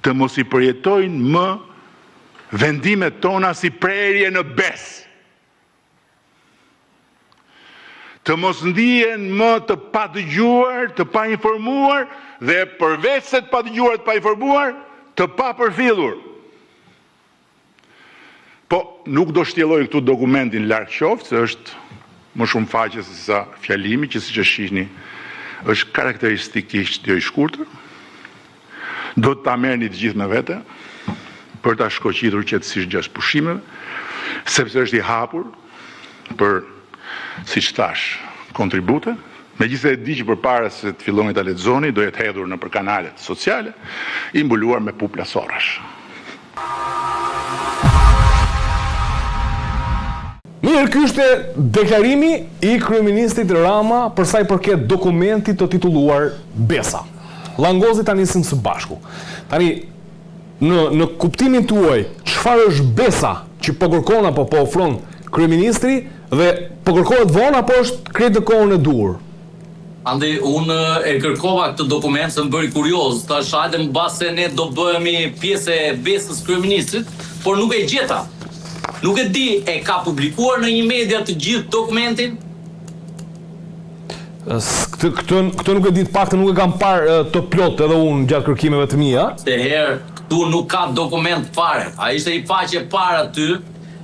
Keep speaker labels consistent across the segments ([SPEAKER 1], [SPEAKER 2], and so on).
[SPEAKER 1] të mos i përjetojnë më vendimet tona si prerje në bes. Të mos ndihen më të padëgjuar, të pa informuar dhe përveç se të padëgjuar, të pa informuar, të pa përfillur. Po, nuk do shtjelloj këtu dokumentin larg qoftë, se është më shumë faqe se sa fjalimi, që siç e shihni, është karakteristikisht jo i shkurtër. Do ta merrni të gjithë me vete për ta shkoqitur qetësisht gjatë pushimeve, sepse është i hapur për, siç thash, kontribute. Megjithëse e di që përpara se të filloni ta lexoni, do jetë hedhur nëpër kanalet sociale, i mbuluar me pupla sorrash.
[SPEAKER 2] Mirë, ky ishte deklarimi i kryeministrit Rama për sa i përket dokumentit të titulluar Besa. Llangozit ta nisim së bashku. Tani, në kuptimin tuaj, çfarë është Besa që po kërkon apo po ofron kryeministri dhe po kërkohet vonë apo është krejt në kohën e dur?
[SPEAKER 3] Andi, unë e kërkova këtë dokument se më bëri kurioz, tash hajde mbase ne do bëhemi pjesë e Besës kryeministrit, por nuk e gjeta. Nuk e di, e ka publikuar në një media të gjithë dokumentin?
[SPEAKER 2] Këtë nuk e di, të paktën nuk e kam parë të plot edhe unë gjatë kërkimeve të mia.
[SPEAKER 3] Se herë, këtu nuk ka dokument fare. A ishte i faqe para ty,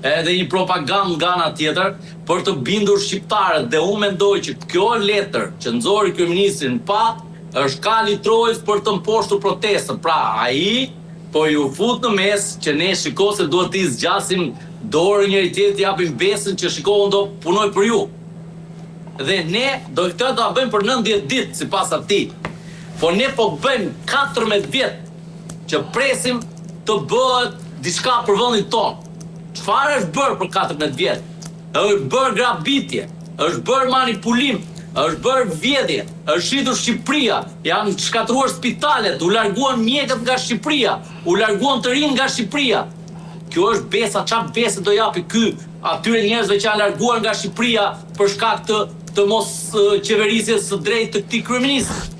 [SPEAKER 3] edhe një propagandë nga ana tjetër, për të bindur shqiptarët, dhe unë mendoj që kjo letër që nxori kryeministrin pa, është kali trojës për të mposhtur protestën. Pra, ai po ju fut në mes që ne shiko se duhet t'i zgjasim dorë njëri tjetrit, japim Besën që shikohen do punoj për ju. Dhe ne do këtë ta bëjmë për 90 ditë sipas atij. Po ne po bëjmë 14 vjet që presim të bëhet diçka për vendin tonë. Çfarë është bërë për 14 vjet? Është bërë grabitje, është bërë manipulim, është bërë vjedhje, është shitur Shqipëria, janë shkatruar spitalet, u larguan mjekët nga Shqipëria, u larguan të rinj nga Shqipëria. Kjo është Besa, çfarë Bese do japi ky atyre njerëzve që janë larguar nga Shqipëria për shkak të mos qeverisjes së drejtë të këtij kryeministri?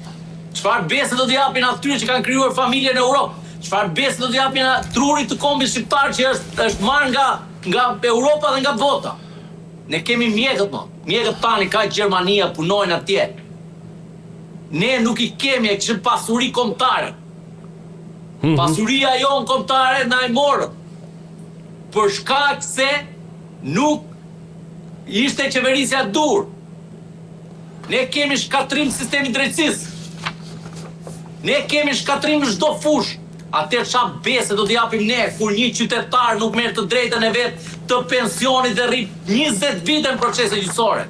[SPEAKER 3] Çfarë Bese do t'i japin atyre që kanë krijuar familje në Europë? Çfarë Bese do t'i japin trurit të kombit shqiptar që është marrë nga Europa dhe nga bota? Ne kemi mjekët, mjekët tani ka Gjermania punojnë atje. Ne nuk i kemi, e kishim pasuri kombëtare. Pasuria jonë kombëtare na e morët. Për shkak se nuk ishte qeverisja dur. Ne kemi shkatrim sistemi drejtësisë. Ne kemi shkatrim në çdo fushë. Atëherë çfarë Bese do t'i japim ne kur një qytetar nuk merr të drejtën e vet të pensionit dhe rri 20 vite në procese gjyqësore?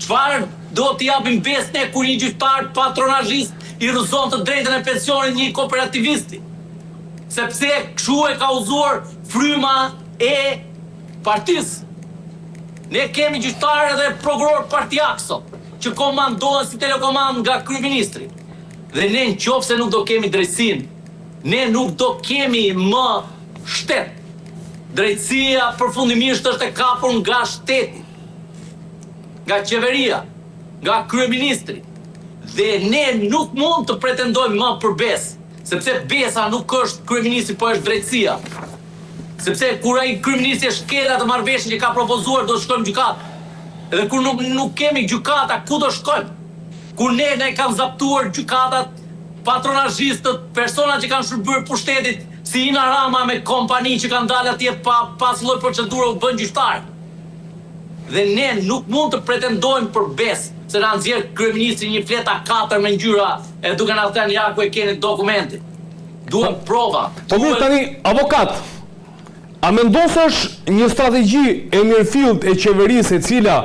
[SPEAKER 3] Çfarë do t'i japim Besë ne kur një gjyqtar patronazhist i rrëzon të drejtën e pensionit një kooperativisti? Sepse kështu e ka uzuar fryma e partisë. Ne kemi gjyqtarë dhe prokuror partijak sot, që komandohen si telekomand nga kryeministri. Dhe ne nëse nuk do kemi drejtësinë, ne nuk do kemi më shtet. Drejtësia përfundimisht është e kapur nga shteti, nga qeveria, nga kryeministri. Dhe ne nuk mund të pretendojmë më për Besë, sepse Besa nuk është kryeministri, po është drejtësia. Sepse kur ai kryeministri e shkel atë marrëveshje që ka propozuar, do shkojmë gjykatë. Edhe kur nuk kemi gjykata, ku do shkojmë? Kur ne kanë zaptuar gjykatat, patronazhistët, persona që kanë shërbyer pushtetit, si Ina Rama me kompani që kanë dalë atje pas lloj procedure u bën gjyqtar. Dhe ne nuk mund të pretendojmë për Besë, se na nxjerr kryeministri një fleta 4 me ngjyra e duke na thënë ja ku e keni dokumentin. Duhen prova.
[SPEAKER 2] Po mirë tani, avokat, a mendon se është një strategji e mirëfillt e qeverisë e cila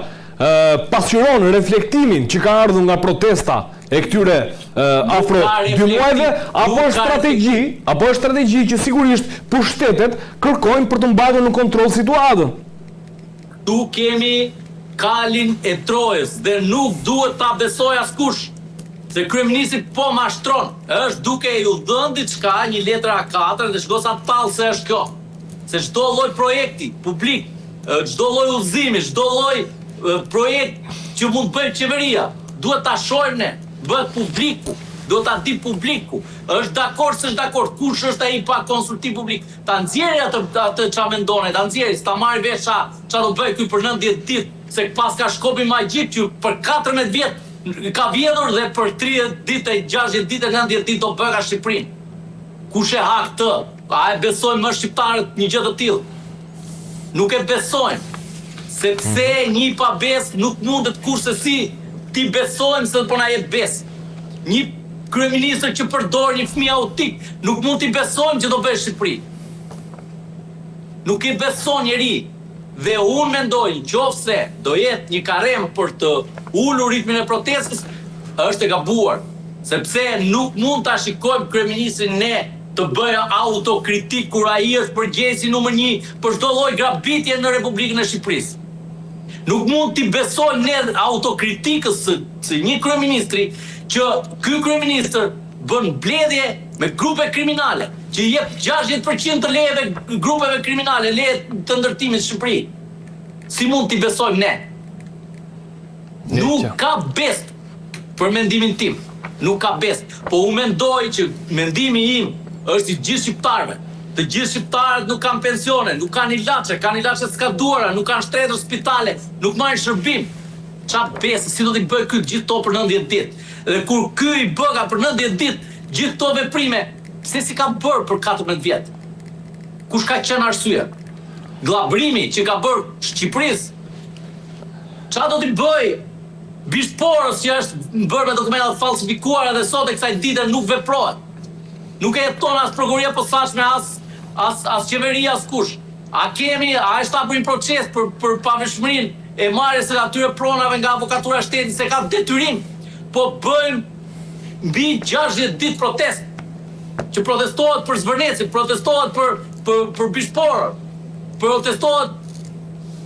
[SPEAKER 2] pasqyron reflektimin që ka ardhur nga protesta e këtyre afro 2 muajve, apo është strategji që sigurisht pushtetet kërkojnë për të mbajtur në kontroll situatën?
[SPEAKER 3] Tu kemi kalin e trojës dhe nuk duhet ta besoj askush, se kryeministri po mashtron, është duke ju dhënë diçka, një letër A4 dhe shko sa tallë se është kjo. Se çdo lloj projekti publik, çdo lloj udhëzimi, çdo lloj projekt që mund bëjë qeveria, duhet ta shohim ne, bëhet publiku. do ta di publiku. Është dakord s'është dakord, kush është ai pa konsultim publik. Ta nxjerrë atë ç'a mendon, ta nxjerrë, ta marrë vesh ç'a do bëj ky për 90 ditë, se pas ka shkopin magjik që për 14 vjet ka vjedhur dhe për 30 ditë, 60 ditë, 90 ditë do bëka Shqipërinë. Kush e ha këtë? A e besojnë më shqiptarët një gjë të tillë? Nuk e besojnë. Sepse një pa besë nuk mundet kurse si ti besojmë se po na jep besë. Një kryeministër që përdor një fëmijë autik, nuk mund t'i besojmë që do bëj Shqipëri. Nuk i beson njeri. Dhe unë mendoj, nëse do jetë një karem për të ulur ritmin e protestës, është e gabuar. Sepse nuk mund ta shikojmë kryeministrin ne të bëjë autokritik kur ai është përgjegjësi numër 1 për çdo lloj grabitje në Republikën e Shqipërisë. Nuk mund t'i besojmë ne autokritikës së një kryeministri që ky kryeministër bën mbledhje me grupe kriminale, që jep 60% të lejeve grupeve kriminale, leje të ndërtimit në Shqipëri. Si mund t'i besojmë ne? Nuk ka best për mendimin tim. Nuk ka best. Po u mendoj që mendimi im është i gjithë shqiptarëve. Të gjithë shqiptarët nuk kanë pensione, nuk kanë ilaçe skaduara, nuk kanë shtretër spitale, nuk marrin shërbim. Qa besë, si do t'i bëj ky gjithë to për 90 ditë? Dhe kur ky i bëga për 90 ditë gjithë to veprime, pse si ka bërë për 14 vjet? Kush ka qenë arsye? Glabrimi që ka bërë Shqipërisë. Qa do t'i bëj? Bishporës që është bërë me dokumentat falsifikuara dhe sot e kësaj dite nuk veprohet. Nuk e jeton as prokuroria posaçme, as qeveria, as kush. A e shtapur një proces për paveshmërinë e marrjes së atyre pronave nga avokatura e shtetit se ka detyrim, po bëjmë mbi 60 ditë protest. Që protestohet për Zvërnecin, protestohet për Bishporën, protestohet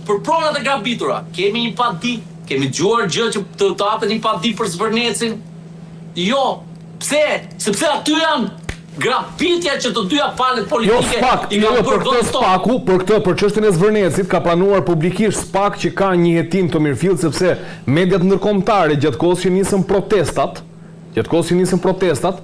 [SPEAKER 3] për pronat e grabitura. Kemi një padi, kemi dëgjuar gjë që të hapet një padi për Zvërnecin. Jo, pse? Sepse aty janë grabitja që të dyja palët politike i ka bërë vend
[SPEAKER 2] spaku, për çështjen e Zvërnecit ka planuar publikisht SPAK që ka një hetim të mirëfill sepse mediat ndërkombëtare gjatë kohës që nisën protestat,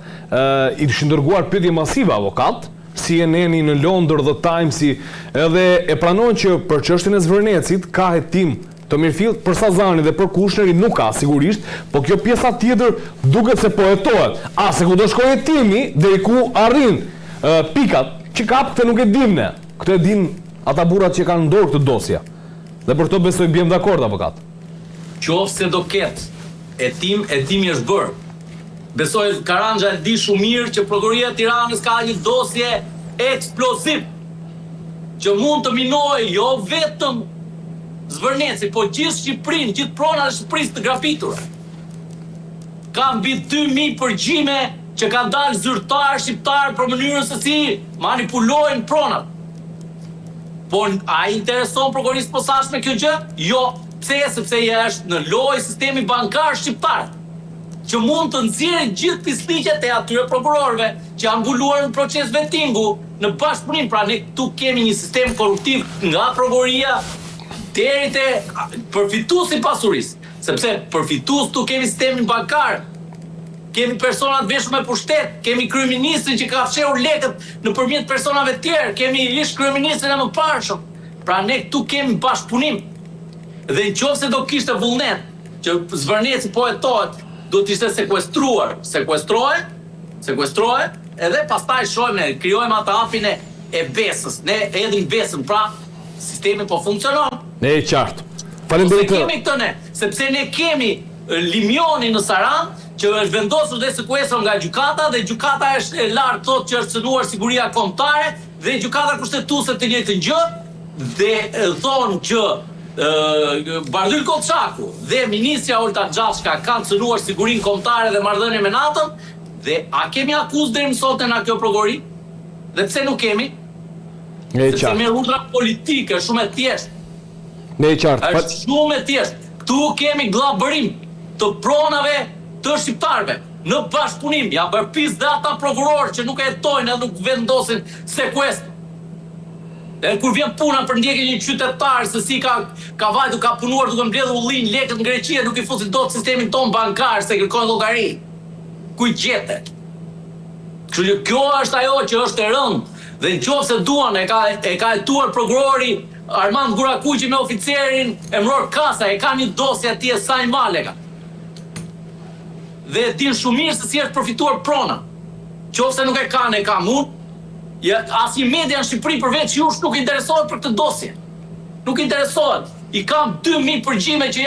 [SPEAKER 2] i kishin dërguar pyetje masive avokat, CNN-i në Londër, The Times-i, edhe e pranojnë që për çështjen e Zvërnecit ka hetim të mirëfill, për Sazani dhe për Kushneri nuk ka sigurisht, po kjo pjesa tjetër duket se po hetohet. Se ku do shkoj hetimi deri ku arrin pikat që kap këtë nuk e dim ne. Këtë e din ata burrat që kanë ndorë këtë dosja. Dhe për to besoj bjem dakord avokat.
[SPEAKER 3] Qofse do ketë hetimi është bërë. Besoj Karanja e di shumë mirë që prokuroria e Tiranës ka një dosje eksploziv që mund të minojë jo vetëm Zvërneci, po gjithë Shqipërinë, gjithë pronat e Shqipërisë të grafitura. Ka mbi 2000 përgjime që kanë dalë zyrtarë shqiptarë për mënyrën se si manipulojnë pronat. Po a intereson prokurorisë posaçme kjo gjë? Jo, pse? Sepse është në lojë sistemi bankar shqiptar, që mund të nxjerrë gjithë pisliqet e atyre prokurorëve që janë mbuluar në proces vettingu në bashkëpunim. Pra ne këtu kemi një sistem korruptiv nga prokuroria deri te përfituesi pasurisë, sepse përfitues tu kemi sistemin bankar, kemi personat veshur me pushtet, kemi kryeministrin që ka fshehur lekët nëpërmjet personave të tjerë, kemi ish kryeministrin e mëparshëm. Pra ne këtu kemi bashkëpunim. Dhe nëse do kishte vullnet që Zvërneci po hetohet, do të ishte sekuestrohet, edhe pastaj shohim ne krijojmë atë hapin e besës. Ne edhim besën, pra sistemi po funksionon.
[SPEAKER 2] Ne e qartë. Faleminderit.
[SPEAKER 3] Se kemi këtë ne, sepse ne kemi Limionin në Saran, që është vendosur dhe sekuestro nga gjykata, dhe gjykata është e lartë thotë që është cënuar siguria kombëtare, dhe gjykata kushtetuese të njëjtën gjë, dhe thonë që Bardhyl Koçaku dhe ministrja Olta Xhashka kanë cënuar sigurinë kombëtare dhe marrëdhënie me NATO-n, dhe a kemi akuzë deri më sot nga kjo prokurori? Dhe pse nuk kemi? Sepse me rrugë politike shumë e thjeshtë.
[SPEAKER 2] Ne e qartë.
[SPEAKER 3] Është shumë e thjeshtë. Ktu kemi glabërim të pronave të shqiptarëve në bashkëpunim. Ja bërpis dhe ata prokurorë që nuk e jetojnë dhe nuk vendosin sekuestër. Dhe kur vjen puna për ndjekje një qytetar se si ka vajtur, ka punuar duke mbledhur ullin lekët në Greqi, nuk i fusin dot sistemin ton bankar se kërkojnë llogari. kujt gjete. Kështu që kjo është ajo që është e rëndë. Dhe nëse duan e ka hetuar prokurori Armand Gurakuqi me oficerin Emror Kasa, e ka një dosje atje sa i male ka. Dhe din shumë mirë se si është përfituar prona. Nëse nuk e kam unë, asnjë media në Shqipëri përveç jush nuk interesohet për këtë dosje. Nuk interesohet. I kam 2000 përgjime që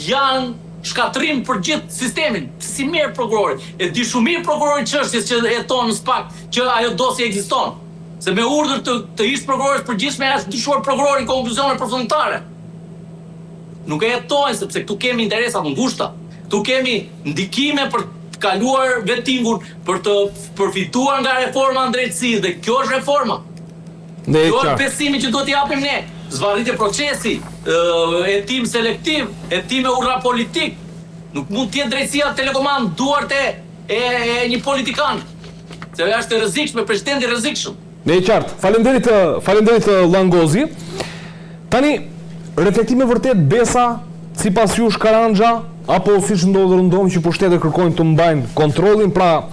[SPEAKER 3] janë shkatrim për gjithë sistemin. Si mirë prokurori. E di shumë mirë prokurori çështjes që heton në SPAK që ajo dosje ekziston. Se me urdhër të ish prokurorit përgjithshëm është dyshuar prokurori në konkluzione përfundimtare. Nuk e jetojnë sepse këtu kemi interesa të ngushta. Këtu kemi ndikime për të kaluar vettingun, për të përfituar nga reforma në drejtësi dhe kjo është reforma. Kjo është besimi që duhet t'i japim ne. Zvarritje procesi, hetim selektiv, hetim e urra politik. Nuk mund t'jetë drejtësia telekomand duart e një politikan. Se është e rrezikshme, presidenti i rrezikshëm.
[SPEAKER 2] Ne qartë, falenderit Langozi. Tani, reflektime vërtet Besa, si pas jush Karanja, apo si që ndodhë rëndomë që pushtetet kërkojnë të mbajnë kontrolin, pra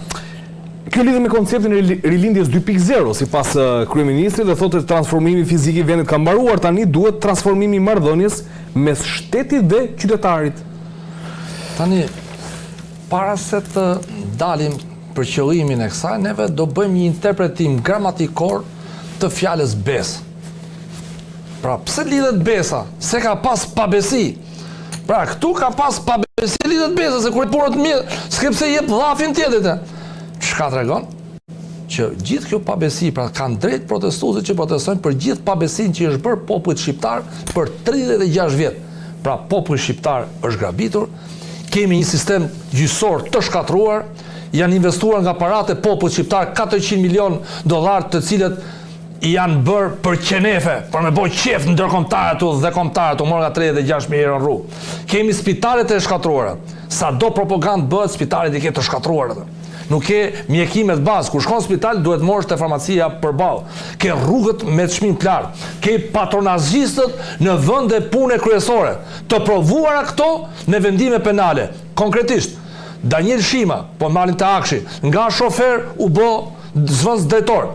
[SPEAKER 2] kjo lidhe me konceptin e rilindjes 2.0, si pas kryeministrit dhe thotë transformimi fizik i vendit ka mbaruar, tani duhet transformimi i marrëdhënies mes shtetit dhe qytetarit.
[SPEAKER 4] Tani, para se të dalim për qëllimin e kësaj, neve do bëjmë një interpretim gramatikor të fjalës besë. Pra, pse lidhet Besa? Se ka pas pabesi. Pra, këtu ka pas pabesi lidhet Besa, se kur e punët mirë, s'ke pse jep dhafin tjetët. Çka tregon? Që gjithë kjo pabesi, pra kanë drejt protestuesit që protestojnë për gjithë pabesin që është bërë popullit shqiptar për 36 vjet. Pra, populli shqiptar është grabitur, kemi një sistem gjyqësor të shkatruar, janë investuar nga parate popullit shqiptar $400 milion të cilët janë bërë për qenefe, për me boj qef në ndërkombëtarët dhe kombëtarët, u morë nga 36.000 euro në rrugë. Kemi spitalet e shkatruara. Sa do propagandë bëhet, spitalet i ke të shkatruara. Nuk ke mjekimet bazë. Kur shkon në spital, duhet morësh te farmacia përballë. Ke rrugët me çmim të lartë. Ke patronazhistët në vende pune kryesore. Të provuara këto në vendime penale. Konkretisht, Daniel Shima, po marrin te Akshi, nga shofer u bë zvënës drejtor.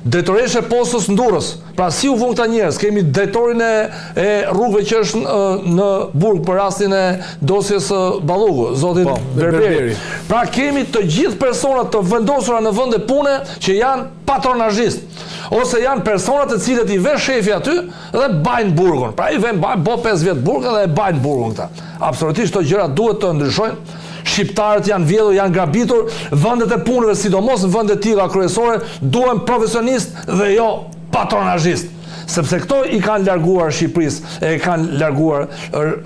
[SPEAKER 4] Drejtoreshe postës në Durrës. Pra si u vun këta njerëz? Kemi drejtorin e rrugëve që është në Burg për rastin e dosjes Ballugu, zotin Berberi. Pra kemi të gjithë personat të vendosura në vende pune që janë patronazhist. Ose janë personat të cilët i vën shefi aty dhe bajnë burgun. Pra i vën bo 5 vjet burgun dhe e bajnë burgun këta. Absolutisht këto gjëra duhet të ndryshojnë. Shqiptarët janë vjedhur, janë grabitur, vendet e punëve, sidomos në vende tilla kryesore, duhen profesionist dhe jo patronazhist. Sepse këto i kanë larguar Shqipërisë, e kanë larguar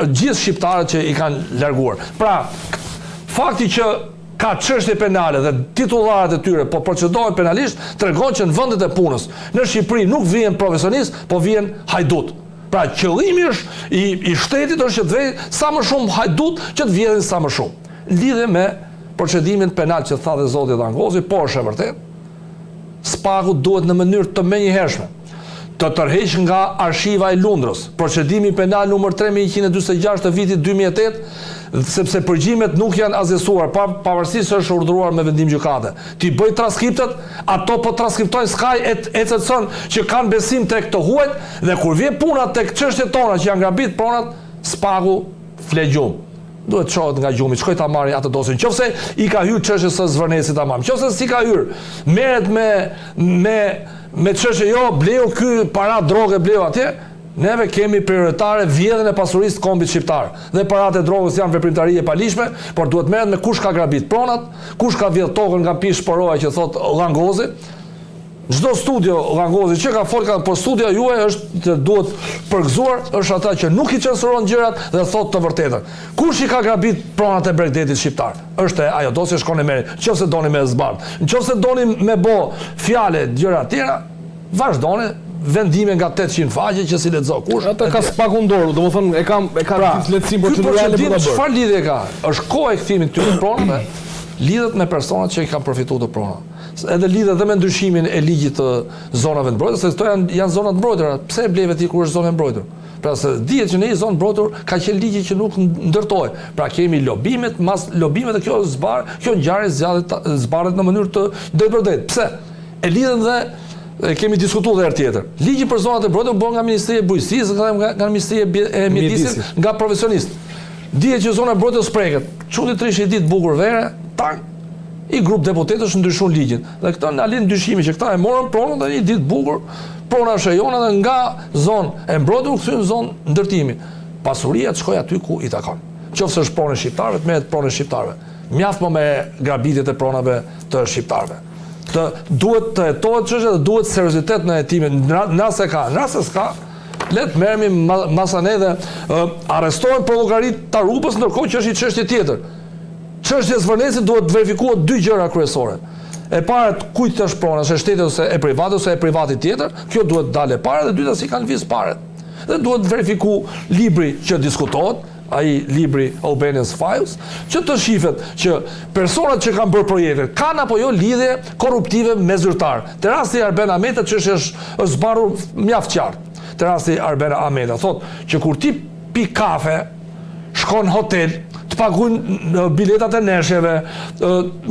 [SPEAKER 4] gjithë shqiptarët që i kanë larguar. Pra, fakti që ka çështje penale dhe titullarët e tyre po procedohen penalisht, tregon që në vendet e punës në Shqipëri nuk vjen profesionist, po vjen hajdut. Pra, qëllimi është i shtetit është që të vej sa më shumë hajdut që të vjedhin sa më shumë. Lidhe me procedimin penal që tha dhe zoti Langozi, po është e vërtet, SPAK-u duhet në mënyrë të menjëhershme të tërheq nga arshiva e Lundrës procedimi penal numër 3146 të vitit 2008, sepse përgjimet nuk janë azësuar, pavarësisht se është urdhëruar me vendim gjykate. Ti bëj transkriptet, ato po transkriptojnë skaj ECC-n që kanë besim tek të huajt, dhe kur vjen puna tek çështjet tona që janë grabit pronat, SPAK-u fle gjumë. Duhet çohet nga gjumi, shkoj ta marrë atë dosjen. Nëse i ka hyrë çështjes së zvërnesit tamam. Nëse si ka hyrë, merret me çështje jo bleu ky para droge bleu atje. Neve kemi prioritare vjedhjen e pasurisë të kombit shqiptar. Dhe paratë e drogës janë veprimtari e palishme, por duhet merret me kush ka grabit pronat, kush ka vjedh tokën nga pish poroja që thot Langozi. Çdo studio Langozi që ka folur por studia juaj është që duhet përgëzuar, është ata që nuk i censuron gjërat dhe thot të vërtetën. Kush i ka grabit pronat e Bregdetit shqiptar? Është ajo dosje shkon e merri. Nëse doni me zbardh, nëse doni me bë fjalë gjëra të tjera, vazhdoni vendime nga 800 faqe që si lexo kush.
[SPEAKER 2] Ata ka SPAK-u ndorur, domethënë e ka lehtësim procedurale për ta bërë.
[SPEAKER 4] Çfarë lidhje ka? Është kohë e kthimit të pronave, lidhet me personat që i kanë përfituar të pronave. Edhe lidhet dhe me ndryshimin e ligjit të zonave të mbrojtura, se këto janë zona të mbrojtura. Pse e bleve ti kur është zonë e mbrojtur? Pra se dihet që në një zonë mbrojtur ka qenë ligji që nuk ndërtohet. Pra kemi lobimet, mas lobimet dhe kjo ngjarje zbarret në mënyrë të drejtpërdrejtë. Pse? E lidhen dhe kemi diskutuar edhe herë tjetër. Ligji për zonat e mbrojtura bën nga Ministria e Bujqësisë, nga Ministria e Mjedisit, nga profesionistë. Dihet që zona e mbrojtur spreket. Çuti trish i ditë bukur vere, tang i grup deputetësh ndryshon ligjin. Dhe këta na lën dyshimi që këta e morën pronën dhe një ditë bukur, prona shejona dhe nga zonë e mbrojtur kthyen zonë ndërtimi. Pasuria të shkojë aty ku i takon. Qofse është pronë shqiptarëve, merret pronë shqiptarëve. Mjaft më me grabitjet e pronave të shqiptarëve. Duhet të hetohet çështja dhe duhet seriozitet në hetimin. Nëse s'ka, le të merremi masane dhe arrestohen provokarit të Arupës, ndërkohë që është një çështje tjetër. Çështja e Zvërnesit duhet të verifikohet dy gjëra kryesore. E para, kujt është prona, është e shtetit ose e private ose e privati tjetër, kjo duhet dalë e para, dhe dyta si kanë lëviz paret. Dhe duhet verifiku libri që diskutohet, ai libri Albanian's Files, që të shifet që personat që kanë bërë projekte kanë apo jo lidhje korruptive me zyrtar. Te rasti Arben Ahmeta çështja është zbarur mjaft qartë. Te rasti Arben Ahmeta thotë që kur ti pi kafe, shkon hotel, të paguajnë biletat e neshjeve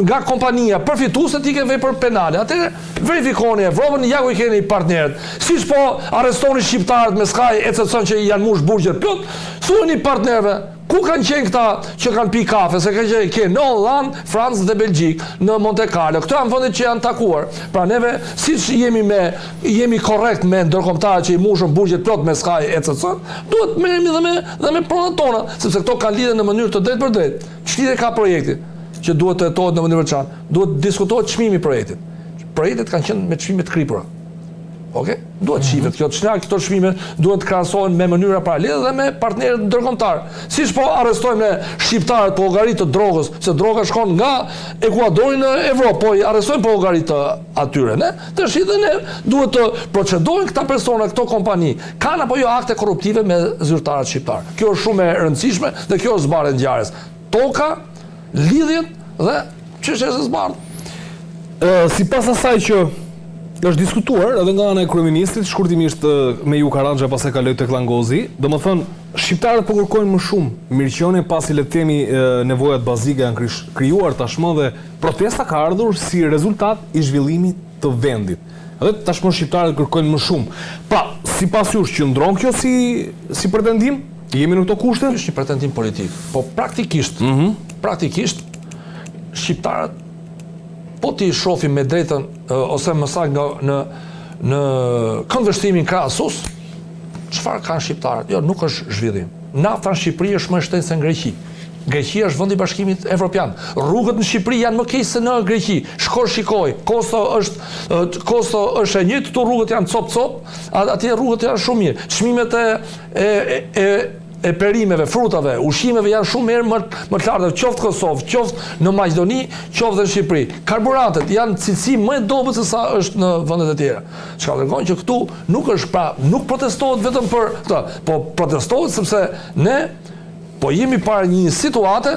[SPEAKER 4] nga kompania përfituese, ti ke vepër penale. Atëherë verifikoni Evropën, ja ku i keni partnerët. Siç po arrestoni shqiptarët me Sky ECC që janë mush burgjet plot, thuani partnerëve ku kanë qenë këta që kanë pi kafe, se kanë në Holland, Francë dhe Belgjik, në Monte Carlo. Këto janë vendet që janë takuar. Pra neve, siç jemi korrekt me ndërkombëtarët që i mushën burgjet plot me Sky ECC, duhet merremi dhe me pronat tona, sepse këto kanë lidhje në mënyrë të drejtë. Ç'lidhje ka projekti që duhet të hetohet në mënyrë të veçantë? Duhet diskutohet çmimi i projektit. Projektet kanë qenë me çmime të kripura. Okej? Duhet shifet këto çmime duhet krahasohen me mënyra paralele dhe me partnerët ndërkombëtar. Siç po arrestojmë shqiptarët po llogarit të drogës, se droga shkon nga Ekuadori në Evropë, po i arrestojmë po llogarit të atyre, ne? Tash edhe ne duhet të procedojnë këta persona, këto kompani, kanë apo jo akte korruptive me zyrtarët shqiptar. Kjo është shumë e rëndësishme dhe kjo është zbarret ngjarjes. Toka, lidhjet dhe çështja e zbardh.
[SPEAKER 2] Sipas asaj që është diskutuar edhe nga ana e kryeministrit, shkurtimisht me ju Karandxha pas e kaloi tek Langozi, domethënë shqiptarët po kërkojnë më shumë mirëqenie pasi le të themi nevojat bazike janë krijuar tashmë dhe protesta ka ardhur si rezultat i zhvillimit të vendit. Edhe tashmë shqiptarët kërkojnë më shumë. Pa, sipas jush qëndron kjo si pretendim? Jemi në këto kushte?
[SPEAKER 4] Është një pretendim politik, po praktikisht shqiptarët po ti shohim me drejtën ose më saktë në këndvështrimin krahasus, çfarë kanë shqiptarët? Jo, nuk është zhvillim. Nafta në Shqipëri është më e shtrenjtë se në Greqi. Greqia është vendi i Bashkimit Evropian. Rrugët në Shqipëri janë më keq se në Greqi. Shikoj. Kosto është e njëjtë, këtu rrugët janë cop, atje rrugët janë shumë mirë. Çmimet e perimeve, frutave, ushqimeve janë shumë më të larta, qoftë Kosovë, qoftë në Maqedoni, qoftë në Shqipëri. Karburantet janë cilësi më e dobët se sa është në vendet e tjera. Çka tregon që këtu nuk protestohet vetëm për këtë, po protestohet sepse ne po jemi para një situate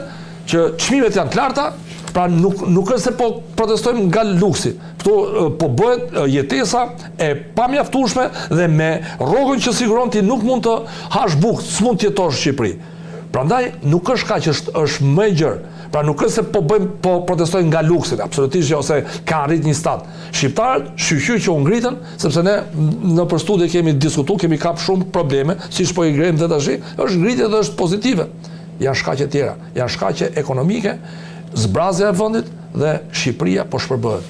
[SPEAKER 4] që çmimet janë të larta, pra nuk është se po protestojmë nga luksi. Këtu po bëhet jetesa e pamjaftueshme dhe me rrogën që siguron ti nuk mund të hash bukë, s'mund të jetosh në Shqipëri. Prandaj nuk është kaq, është më e gjerë. Pra nuk është se po protestojnë nga luksi, absolutisht jo, ose ka arrit një stat. Shqiptarët shqyqy që u ngritën, sepse ne në për studie kemi diskutuar, kemi kap shumë probleme, siç po i grem dhe tash, është ngritje dhe është pozitive. Janë shkaqe tjera, janë shkaqe ekonomike, zbrazja e vendit dhe Shqipëria po shpërbëhet.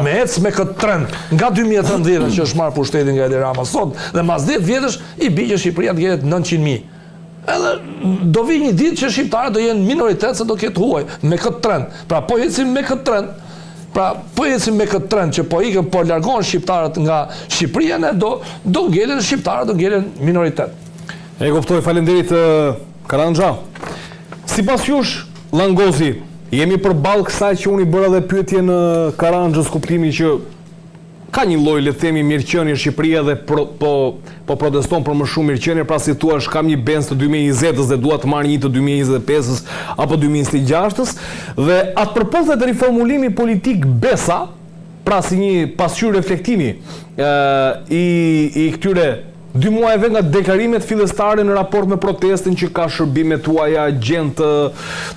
[SPEAKER 4] Me me këtë trend nga 2013 që është marrë pushtetin nga Edi Rama sot dhe mas 10 vjetësh i bi që Shqipëria të ngjelet 900.000. Edhe do vi një ditë që shqiptarët do jenë minoritet se do ketë huaj me këtë trend. Pra po ecim me këtë trend që po ikën, po largohen shqiptarët nga Shqipëria, ne do ngelen shqiptarët, do ngelen minoritet.
[SPEAKER 2] E kuptoj, faleminderit Karandxha. Sipas jush, Langozi, jemi përballë kësaj që unë i bëra dhe pyetje në Karandxhës, kuptimi që ka një lloj, le të themi, mirëqenie në Shqipëri dhe po proteston për më shumë mirëqenie, pra si thua, kam një Benz të 2020-s dhe dua të marr një të 2025-s apo 2026-s, dhe atë përputhet riformulimi politik Besa, pra si një pasqyrë reflektimi i këtyre 2 muajve nga deklarimet fillestare në raport me protestin që ka shërbimet tuaja agent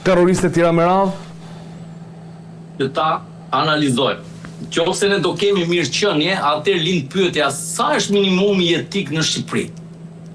[SPEAKER 2] terroriste tjera me radhë?
[SPEAKER 3] Që ta analizojmë. Qofse ne do kemi mirëqenie, atëherë lind pyetja sa është minimumi jetik në Shqipëri.